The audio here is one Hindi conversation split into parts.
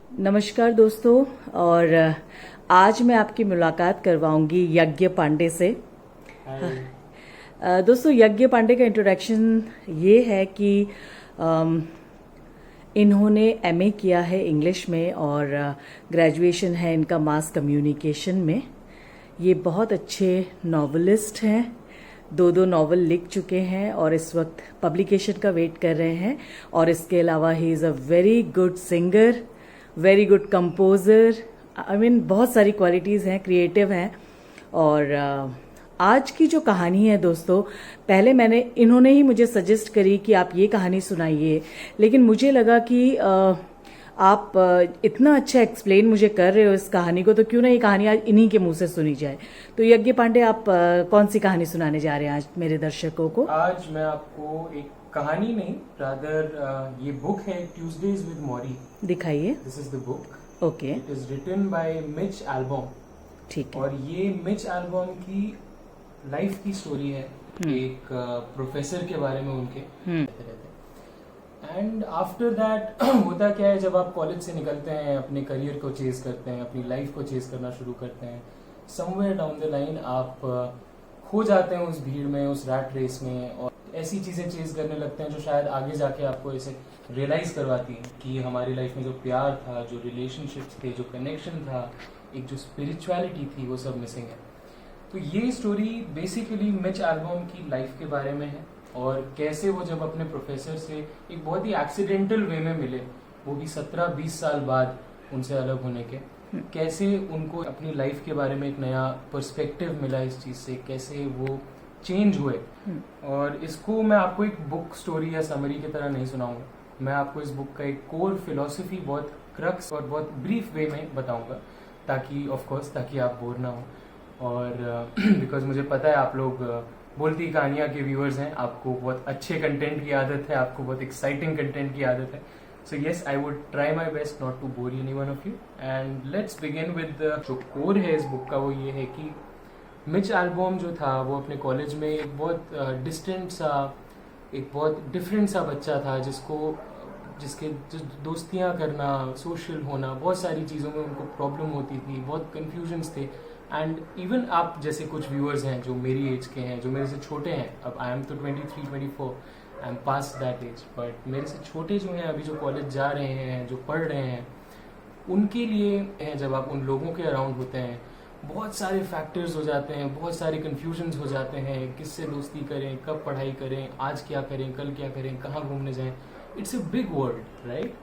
नमस्कार दोस्तों। और आज मैं आपकी मुलाकात करवाऊंगी यज्ञ पांडे से। दोस्तों, यज्ञ पांडे का इंट्रोडक्शन ये है कि अम, इन्होंने एमए किया है इंग्लिश में और ग्रेजुएशन है इनका मास कम्युनिकेशन में। ये बहुत अच्छे नॉवलिस्ट हैं, दो नॉवल लिख चुके हैं और इस वक्त पब्लिकेशन का वेट कर रहे हैं। और इसके अलावा he is a very good singer, very good composer. I mean बहुत सारी क्वालिटीज़ हैं, क्रिएटिव हैं। और आज की जो कहानी है दोस्तों, पहले इन्होंने ही मुझे सजेस्ट करी कि आप ये कहानी सुनाइए, लेकिन मुझे लगा कि आप इतना अच्छा एक्सप्लेन मुझे कर रहे हो इस कहानी को, तो क्यों ना ये कहानी आज इन्हीं के मुंह से सुनी जाए। तो यज्ञ पांडे, आप कौन सी कहानी सुनाने जा रहे हैं आज मेरे दर्शकों को? आज मैं आपको एक कहानी नहीं, रादर ये बुक है ट्यूसडेज विद मॉरी। दिखाइए। This is the book. Okay, it is written by Mitch Albom. ठीक है। और ये मिच एल्बम की लाइफ की स्टोरी है, एक प्रोफेसर के बारे में उनके कहते रहते हैं। एंड आफ्टर दैट होता क्या है, जब आप कॉलेज से निकलते हैं, अपने करियर को चेज करते हैं, अपनी लाइफ को चेज करना शुरू करते हैं, समवेयर डाउन द लाइन आप खो जाते हैं उस भीड़ में, उस रैट रेस में, और ऐसी चीजें चेज करने लगते हैं जो शायद आगे जाके आपको ऐसे रियलाइज करवाती है कि हमारी लाइफ में जो प्यार था, जो रिलेशनशिप्स थे, जो कनेक्शन था, एक जो स्पिरिचुअलिटी थी, वो सब मिसिंग है। तो ये स्टोरी बेसिकली मिच एल्बम की लाइफ के बारे में है, और कैसे वो जब अपने प्रोफेसर से एक बहुत ही एक्सीडेंटल वे में मिले, वो भी 17-20 साल बाद उनसे अलग होने के, कैसे उनको अपनी लाइफ के बारे में एक नया पर्सपेक्टिव मिला इस चीज से, कैसे वो चेंज हुए। और इसको मैं आपको एक बुक स्टोरी या समरी की तरह नहीं सुनाऊंगा, मैं आपको इस बुक का एक कोर फिलॉसफी बहुत क्रक्स और बहुत ब्रीफ वे में बताऊंगा, ताकि ऑफ कोर्स ताकि आप बोर ना हो। और बिकॉज मुझे पता है आप लोग बोलती कहानियां के व्यूअर्स हैं, आपको बहुत अच्छे कंटेंट की आदत है, आपको बहुत एक्साइटिंग कंटेंट की आदत है। So yes, I would try my best not to bore any one of you. And let's begin with जो कोर है इस बुक का, वो ये है कि मिच एल्बम जो था वो अपने कॉलेज में एक बहुत डिस्टेंट सा, एक बहुत डिफरेंट सा बच्चा था, जिसके दोस्तियां करना, सोशल होना, बहुत सारी चीज़ों में उनको प्रॉब्लम होती थी, बहुत कन्फ्यूजन्स थे। एंड इवन आप जैसे कुछ व्यूअर्स हैं जो मेरी एज के हैं, जो मेरे से छोटे हैं, अब आई एम तो 23-24, I am past that age, but मेरे से छोटे जो हैं, अभी जो कॉलेज जा रहे हैं, जो पढ़ रहे हैं, उनके लिए हैं, जब आप उन लोगों के अराउंड होते हैं, बहुत सारे फैक्टर्स हो जाते हैं, बहुत सारे कन्फ्यूजन्स हो जाते हैं, किससे दोस्ती करें, कब पढ़ाई करें, आज क्या करें, कल क्या करें, कहाँ घूमने जाएं। It's a big world, right?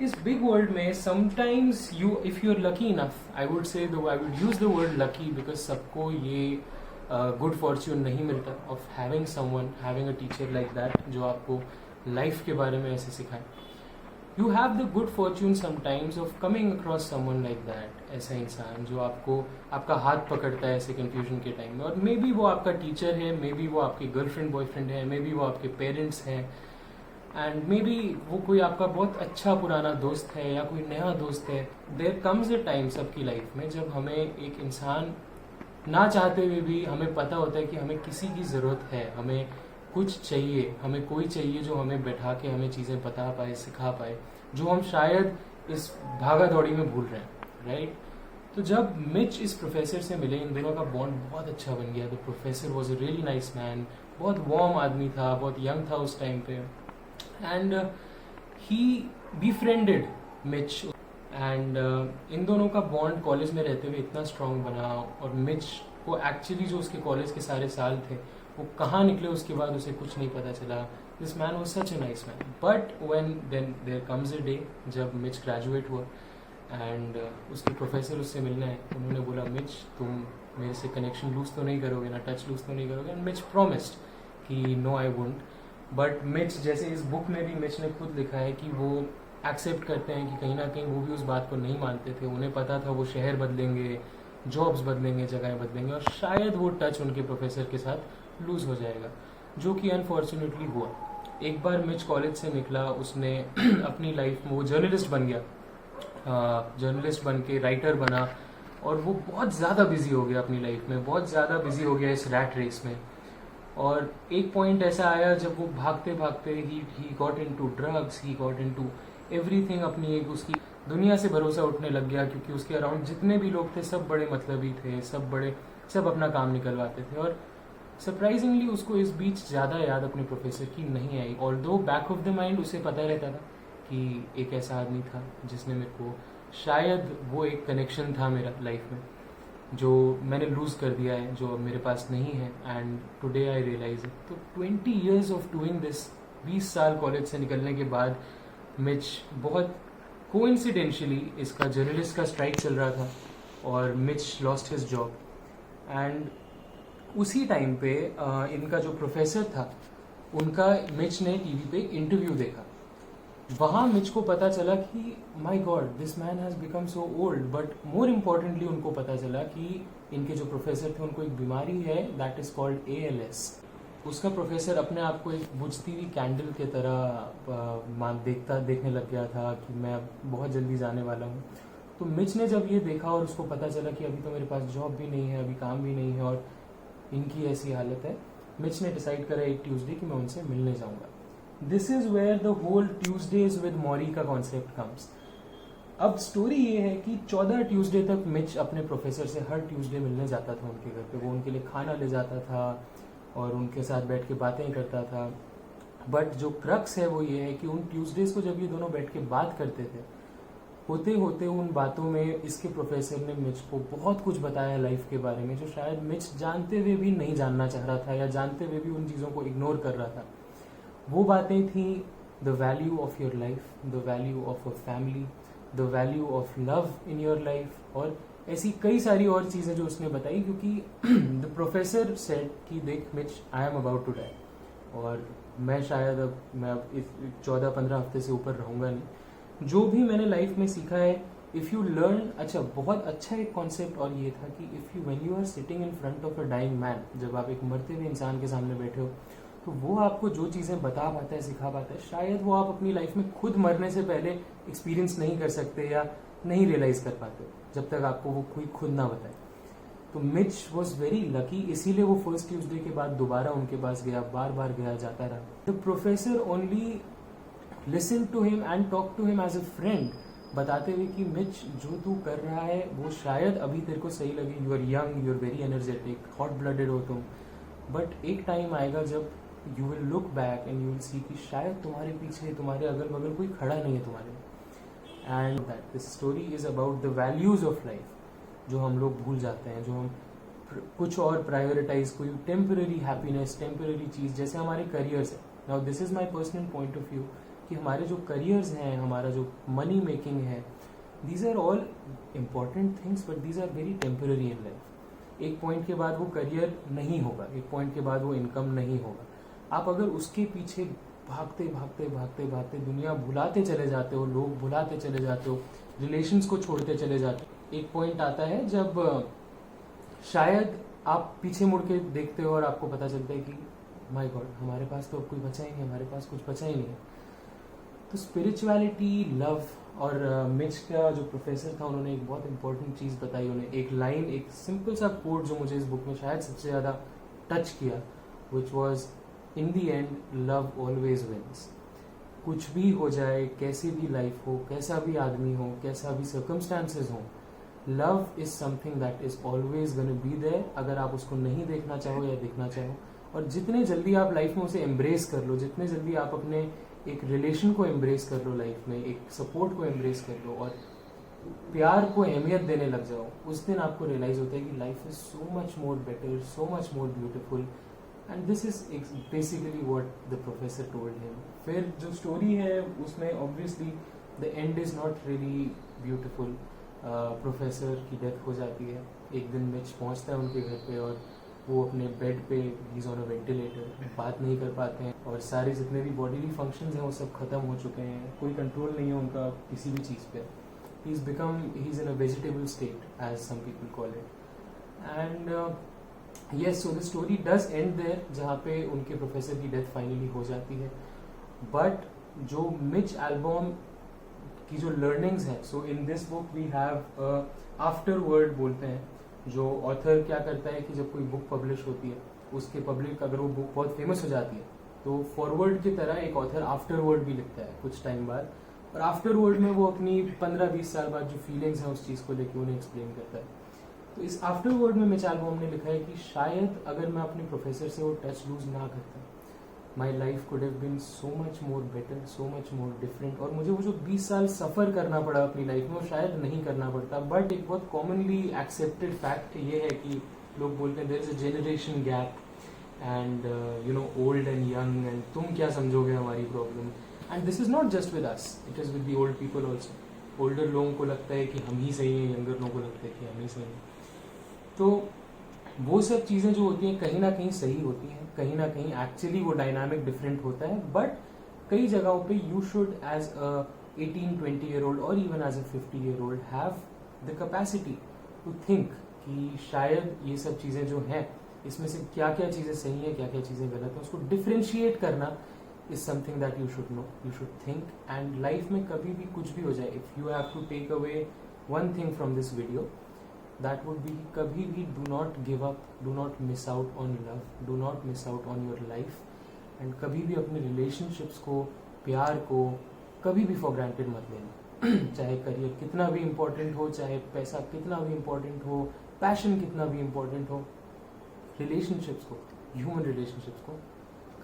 इस बिग वर्ल्ड में sometimes if you are lucky enough, I would use the word lucky, because सबको ये गुड फॉर्च्यून नहीं मिलता of having someone, having a teacher like that, जो आपको लाइफ के बारे में ऐसे सिखाए। You have the good fortune sometimes of coming across someone like that, ऐसा इंसान जो आपको आपका हाथ पकड़ता है ऐसे कंफ्यूजन के टाइम में। और मे बी वो आपका टीचर है, मे बी वो आपके गर्लफ्रेंड बॉयफ्रेंड है, मे बी वो आपके पेरेंट्स हैं, एंड मे बी वो कोई आपका बहुत अच्छा पुराना दोस्त है या कोई नया दोस्त है। देयर कम्स अ टाइम सबकी लाइफ में जब हमें एक इंसान, ना चाहते हुए भी हमें पता होता है कि हमें किसी की ज़रूरत है, हमें कुछ चाहिए, हमें कोई चाहिए जो हमें बैठा के हमें चीज़ें बता पाए, सिखा पाए, जो हम शायद इस भागा दौड़ी में भूल रहे हैं, राइट? तो जब मिच इस प्रोफेसर से मिले, इन दोनों का बॉन्ड बहुत अच्छा बन गया। The professor was a really nice man, बहुत वार्म आदमी था, बहुत यंग था उस टाइम पे, and he befriended Mitch. And in दोनों का बॉन्ड कॉलेज में रहते हुए इतना स्ट्रांग बना, और मिच को एक्चुअली जो उसके कॉलेज के सारे साल थे वो कहाँ निकले उसके बाद उसे कुछ नहीं पता चला। This man was such a nice man, but when then there comes a day जब मिच ग्रेजुएट हुआ, एंड उसके प्रोफेसर उससे मिलना है। उन्होंने बोला, मिच तुम मेरे से कनेक्शन लूज तो नहीं करोगे ना, टच लूज तो नहीं करोगे? एंड मिच प्रॉमिस्ड कि no I won't. But Mitch, जैसे इस बुक में भी मिच ने खुद लिखा है कि वो एक्सेप्ट करते हैं कि कहीं ना कहीं वो भी उस बात को नहीं मानते थे। उन्हें पता था वो शहर बदलेंगे, जॉब्स बदलेंगे, जगहें बदलेंगे, और शायद वो टच उनके प्रोफेसर के साथ लूज हो जाएगा, जो कि अनफॉर्चुनेटली हुआ। एक बार मिच कॉलेज से निकला, उसने अपनी लाइफ में वो जर्नलिस्ट बन गया, जर्नलिस्ट बन के राइटर बना, और वो बहुत ज़्यादा बिजी हो गया अपनी लाइफ में, बहुत ज़्यादा बिजी हो गया इस रैट रेस में। और एक पॉइंट ऐसा आया जब वो भागते भागते he got into drugs, he got into everything अपनी एक उसकी दुनिया से भरोसा उठने लग गया, क्योंकि उसके अराउंड जितने भी लोग थे सब बड़े मतलबी थे, सब अपना काम निकलवाते थे। और सरप्राइजिंगली उसको इस बीच ज़्यादा याद अपने प्रोफेसर की नहीं आई, although back of the mind उसे पता रहता था कि एक ऐसा आदमी था जिसने मेरे को, शायद वो एक कनेक्शन था मेरा लाइफ में जो मैंने लूज़ कर दिया है, जो अब मेरे पास नहीं है, and today I realise it. तो 20 years ऑफ डूइंग दिस, 20 साल कॉलेज से निकलने के बाद मिच बहुत कोइंसिडेंशियली, इसका जर्नलिस्ट का स्ट्राइक चल रहा था और Mitch lost his job, and उसी टाइम पे इनका जो प्रोफेसर था उनका मिच ने टीवी पे इंटरव्यू देखा। वहाँ मिच को पता चला कि my God, this man has become so old, but more importantly उनको पता चला कि इनके जो प्रोफेसर थे उनको एक बीमारी है, दैट इज़ कॉल्ड ALS। उसका प्रोफेसर अपने आप को एक बुझती हुई कैंडल के तरह देखने लग गया था कि मैं बहुत जल्दी जाने वाला हूँ। तो मिच ने जब ये देखा और उसको पता चला कि अभी तो मेरे पास जॉब भी नहीं है, अभी काम भी नहीं है और इनकी ऐसी हालत है, मिच ने डिसाइड करा एक ट्यूसडे कि मैं उनसे मिलने जाऊँगा। This is where the whole Tuesdays with Morrie का कॉन्सेप्ट कम्स। अब स्टोरी ये है कि 14 ट्यूसडे तक मिच अपने प्रोफेसर से हर ट्यूसडे मिलने जाता था उनके घर पे। वो उनके लिए खाना ले जाता था और उनके साथ बैठ के बातें करता था। बट जो क्रक्स है वो ये है कि उन ट्यूसडेज को जब ये दोनों बैठ के बात करते थे, होते होते उन बातों में इसके प्रोफेसर ने मिच को बहुत कुछ बताया लाइफ के बारे में, जो शायद मिच जानते हुए भी नहीं जानना चाह रहा था या जानते हुए भी उन चीज़ों को इग्नोर कर रहा था। वो बातें थी the value of your life, the value of a family, the value of love in your life, और ऐसी कई सारी और चीज़ें जो उसने बताई। क्योंकि द प्रोफेसर सेड कि देख Mitch, I am about to die, और मैं शायद अब इस 14-15 हफ्ते से ऊपर रहूँगा नहीं। जो भी मैंने लाइफ में सीखा है, इफ़ यू लर्न, अच्छा बहुत अच्छा एक कॉन्सेप्ट और ये था कि if you when you are sitting in front of a dying man, जब आप एक मरते हुए इंसान के सामने बैठे हो, तो वो आपको जो चीज़ें बता पाता है, सिखा पाता है, शायद वो आप अपनी लाइफ में खुद मरने से पहले एक्सपीरियंस नहीं कर सकते या नहीं रियलाइज कर पाते जब तक आपको वो कोई खुद ना बताए। तो मिच वॉज वेरी लकी, इसीलिए वो फर्स्ट ट्यूसडे के बाद दोबारा उनके पास गया, बार बार गया, जाता रहा। The professor only listen to him and talk to him as a friend, बताते हुए कि मिच जो तू कर रहा है वो शायद अभी तेरे को सही लगे, you are young, you are very energetic, hot blooded हो तुम, बट एक टाइम आएगा जब you will look back and you will see कि शायद तुम्हारे पीछे, तुम्हारे अगल बगल कोई खड़ा नहीं है तुम्हारे। And that this story is about the values of life, जो हम लोग भूल जाते हैं, जो हम कुछ और प्रायोरिटाइज, कोई टेम्पररी हैप्पीनेस, टेम्पररी चीज़, जैसे हमारे करियर्स है। Now this is my personal point of view कि हमारे जो करियर्स हैं, हमारा जो मनी मेकिंग है, these are all important things, but these are very temporary in life. एक पॉइंट के बाद वो करियर नहीं होगा, एक पॉइंट के बाद वो इनकम नहीं होगा। आप अगर उसके पीछे भागते भागते भागते भागते दुनिया भुलाते चले जाते हो, लोग भुलाते चले जाते हो, रिलेशंस को छोड़ते चले जाते हो, एक पॉइंट आता है जब शायद आप पीछे मुड़ के देखते हो और आपको पता चलता है कि माय गॉड, हमारे पास तो अब कोई बचा ही नहीं, हमारे पास कुछ बचा ही नहीं है। तो स्पिरिचुअलिटी, लव, और मिच का जो प्रोफेसर था उन्होंने एक बहुत इंपॉर्टेंट चीज़ बताई। उन्हें एक लाइन, एक सिंपल सा कोट जो मुझे इस बुक में शायद सबसे ज़्यादा टच किया, which was in the and love always wins. कुछ भी हो जाए, कैसी भी लाइफ हो, कैसा भी आदमी हो, कैसा भी सर्कमस्टांसेस हो, love is something that is always gonna be there, अगर आप उसको नहीं देखना चाहो या देखना चाहो। और जितने जल्दी आप लाइफ में उसे एम्ब्रेस कर लो, जितने जल्दी आप अपने एक रिलेशन को एम्ब्रेस कर लो, लाइफ में एक सपोर्ट को एम्ब्रेस कर लो और प्यार को अहमियत देने लग जाओ, उस दिन आपको रियलाइज होता है कि life is so much more better, so much more beautiful. And this is basically what the professor told him. फिर जो स्टोरी है उसमें obviously the end is not really beautiful. Professor की डेथ हो जाती है। एक दिन मिच पहुंचता है उनके घर पे और वो अपने बेड पे, he is on a ventilator, बात नहीं कर पाते हैं और सारे जितने भी बॉडीली फंक्शंस हैं वो सब खत्म हो चुके हैं, कोई कंट्रोल नहीं है उनका किसी भी चीज़ पे। He is in a vegetable state as some people call it. And yes, so the story does end there, जहाँ पे उनके प्रोफेसर की डेथ फाइनली हो जाती है। बट जो मिच एल्बम की जो लर्निंग्स हैं, so in this book we have afterword बोलते हैं, जो ऑथर क्या करता है कि जब कोई बुक पब्लिश होती है, उसके पब्लिक अगर वो बुक बहुत फेमस हो जाती है तो फॉरवर्ड की तरह एक ऑथर आफ्टर वर्ड भी लिखता है कुछ टाइम बाद, और आफ्टरवर्ड में वो अपनी 15-20 साल बाद जो फीलिंग्स हैं उस चीज़ को लेके उन्हें एक्सप्लेन करता है। तो इस आफ्टरवर्ड में मिचाल बॉम ने लिखा है कि शायद अगर मैं अपने प्रोफेसर से वो टच लूज ना करता, my life could have been so much more better, so much more different, और मुझे वो जो 20 साल सफ़र करना पड़ा अपनी लाइफ में वो शायद नहीं करना पड़ता। बट एक बहुत कॉमनली एक्सेप्टेड फैक्ट ये है कि लोग बोलते हैं there is a generation gap and you know old and young, and तुम क्या समझोगे हमारी problem. And this is not just with us, it is with the old people also. Older लोगों को लगता है कि हम ही सही हैं, यंगर लोगों को लगता है कि हम ही सही हैं। तो वो सब चीज़ें जो होती हैं कहीं ना कहीं सही होती हैं, कहीं ना कहीं एक्चुअली वो डायनामिक डिफरेंट होता है। बट कई जगहों पे you should as a 18-20 year old और even as a 50 year old have the capacity to think कि शायद ये सब चीज़ें जो हैं इसमें से क्या क्या चीज़ें सही हैं, क्या क्या चीज़ें गलत हैं, उसको डिफ्रेंशिएट करना is something that you should know, you should think. And life में कभी भी कुछ भी हो जाए, if you have to take away one thing from this video, that would be कभी भी do not give up, do not miss out on love, do not miss out on your life, and कभी भी अपने relationships को, प्यार को कभी भी for granted मत लेना। चाहे करियर कितना भी important हो, चाहे पैसा कितना भी important हो, passion कितना भी important हो, relationships को, human relationships को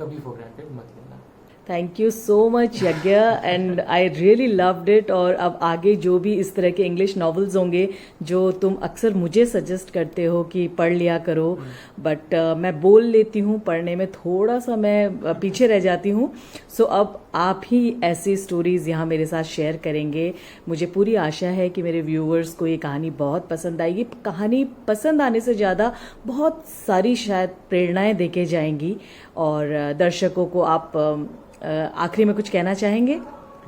कभी for granted मत लेना। थैंक यू सो मच यज्ञ, and I really loved it. और अब आगे जो भी इस तरह के इंग्लिश नॉवेल्स होंगे जो तुम अक्सर मुझे सजेस्ट करते हो कि पढ़ लिया करो, बट मैं बोल लेती हूँ, पढ़ने में थोड़ा सा मैं पीछे रह जाती हूँ। सो अब आप ही ऐसी स्टोरीज यहाँ मेरे साथ शेयर करेंगे। मुझे पूरी आशा है कि मेरे व्यूअर्स को ये कहानी बहुत पसंद आएगी। कहानी पसंद आने से ज़्यादा बहुत सारी शायद प्रेरणाएं देके जाएंगी, और दर्शकों को आप आखिरी में कुछ कहना चाहेंगे?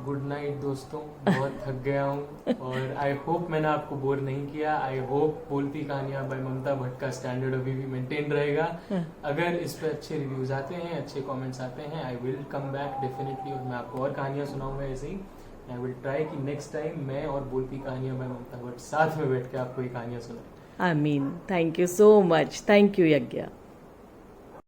गुड नाइट दोस्तों, बहुत थक गया हूँ और आई होप मैंने आपको बोर नहीं किया। आई होप बोलती कहानियां बाय ममता भट्ट का स्टैंडर्ड अभी भी मेंटेन रहेगा। अगर इस पे अच्छे रिव्यूज आते हैं, अच्छे कमेंट्स आते हैं, I will come back definitely, और मैं आपको और कहानियां सुनाऊंगा ऐसे ही। आई विल ट्राई कि नेक्स्ट टाइम मैं और बोलती कहानियां बाय ममता भट्ट साथ में बैठ के आपको ये कहानियां सुनाऊं। आमीन। Thank you so much. Thank you यज्ञ।